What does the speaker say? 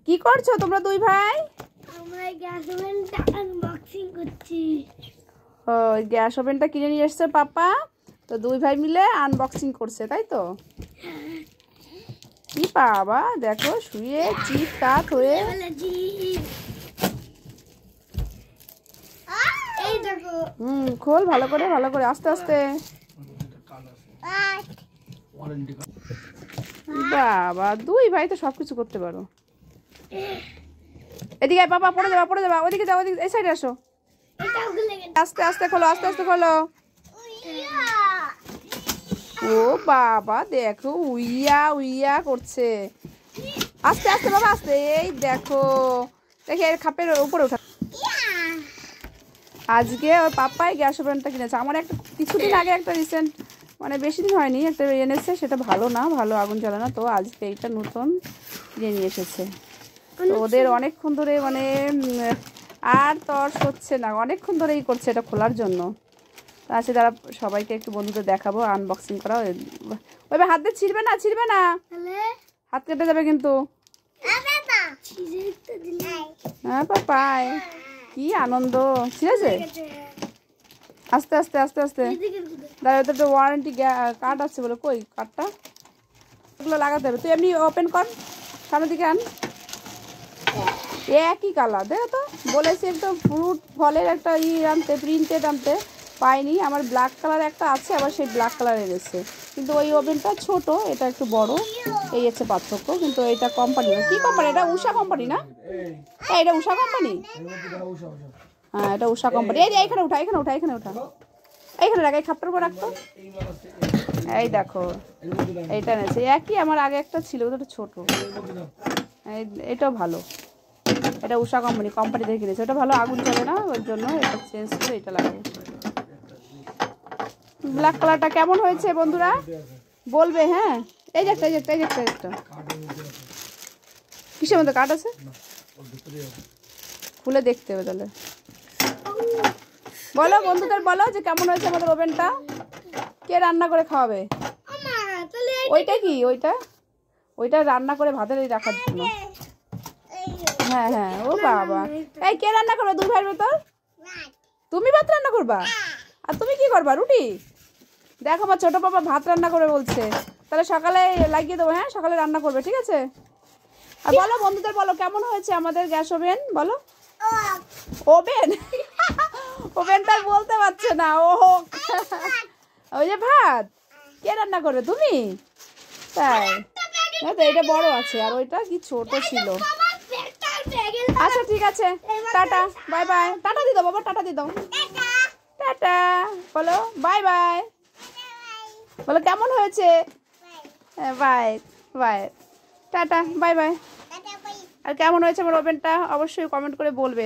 কি করছো তোমরা দুই ভাই? আমরা গ্যাস ওভেনটা আনবক্সিং করছি। ও গ্যাস ওভেনটা কিনে নিয়ে এসছে পাপা, তো দুই ভাই মিলে আনবক্সিং করছে তাই তো? কি বাবা দেখো শুয়ে চিৎ কাত হয়ে। এই দেখো খোল ভালো করে ভালো করে আস্তে আস্তে। বাবা দুই ভাই তো সবকিছু করতে পারো। এদিকে বাবা পড়ে যাবা পড়ে যাবা, ওইদিকে যাও ওইদিকে, এই সাইডে আসো। আস্তে আস্তে খোলো আস্তে আস্তে খোলো। ও বাবা দেখো উইয়া উইয়া করছে। আস্তে আস্তে বাবা আস্তে। এই দেখো দেখে এর খাপের উপরে ওঠা। আজকে ওর পাপাই গ্যাস ওভেনটা কিনেছে। আমার একটা কিছুদিন আগে একটা রিসেন্ট মানে বেশি দিন হয়নি একটা এনেছে, সেটা ভালো না, ভালো আগুন জ্বলে না। তো আজকে এইটা নতুন কিনে নিয়ে এসেছে। তো ওদের অনেকক্ষণ ধরে মানে আর তর্স হচ্ছে না, অনেকক্ষণ ধরেই করছে এটা খোলার জন্য। আছে যারা সবাইকে একটু বন্ধুদের দেখাবো আনবক্সিং করা। ওইভাবে হাত দিয়ে ছিঁড়বে না, ছিঁড়বে না, হাত কেটে যাবে কিন্তু। হ্যাঁ পাপাই কি আনন্দ। ঠিক আছে আস্তে আস্তে আস্তে আস্তে। দাঁড়া ওদের একটা ওয়ারেন্টি কার্ড আছে বলে, কই কার্ডটা? ওগুলো লাগাতে হবে। তুই এমনি ওপেন কর, সামনের দিকে আন। একই কালার দেখো তো, বলেছি একটা ফ্রুট ফলের একটা আনতে, প্রিন্টেড আনতে পাইনি। আমার ব্ল্যাক কালার একটা আছে, আবার সেই ব্ল্যাক কালার এনেছে, কিন্তু ওই ওভেনটা ছোট, এটা একটু বড়, এই হচ্ছে পার্থক্য। কিন্তু এটা কোম্পানি না, কি কোম্পানি এটা? উষা কোম্পানি না? এটা উষা কোম্পানি। হ্যাঁ এটা উষা কোম্পানি। এই যে এখানে উঠা এখানে উঠা এখানে উঠা, এইখানে রাখ, এই খাপটার উপর রাখতো। এই দেখো এইটা এনেছে একই, আমার আগে একটা ছিল ওটা ছোট। এটাও ভালো, এটা উষা কোম্পানি থেকে কিনেছে। ওটা ভালো আগুন চলে না, ওর জন্য এটা চেঞ্জ করে এটা লাগাবো। ব্ল্যাক কালারটা কেমন হয়েছে বন্ধুরা বলবে। হ্যাঁ এই যে একটা এই যে একটা এই যে একটা একটা কিসের মধ্যে কাঠ আছে, খুলে দেখতে হবে তাহলে। বলো বন্ধুদের বলো যে কেমন হয়েছে আমাদের ওভেনটা। কে রান্না করে খাওয়াবে? ওইটা কি? ওইটা ওইটা রান্না করে ভাতের রাখার জন্য। হ্যাঁ হ্যাঁ ও বাবা, এই কে রান্না করবে দুই ভাইয়ের ভেতর? তুমি ভাত রান্না করবা? আর তুমি কি করবা? রুটি? দেখো আমার ছোট বাবা ভাত রান্না করে বলছে, তাহলে সকালে লাগিয়ে দেবো। হ্যাঁ সকালে রান্না করবে, ঠিক আছে? আর বলো বন্ধুদের বলো কেমন হয়েছে আমাদের গ্যাস ওভেন। বলো ওভেন ওভেনটা বলতে পারছে না ও। ওই যে ভাত কে রান্না করবে? তুমি? তাই তো, এটা বড় আছে আর ওইটা কি ছোট ছিল। আচ্ছা ঠিক আছে, টাটা বাই বাই। টাটা দিয়ে দাও বাবা, টাটা দিয়ে দাও। টাটা বলো, বাই বাই বলো। কেমন হয়েছে? Bye bye, tata bye bye. আর কেমন হয়েছে আমার ওভেনটা অবশ্যই কমেন্ট করে বলবে।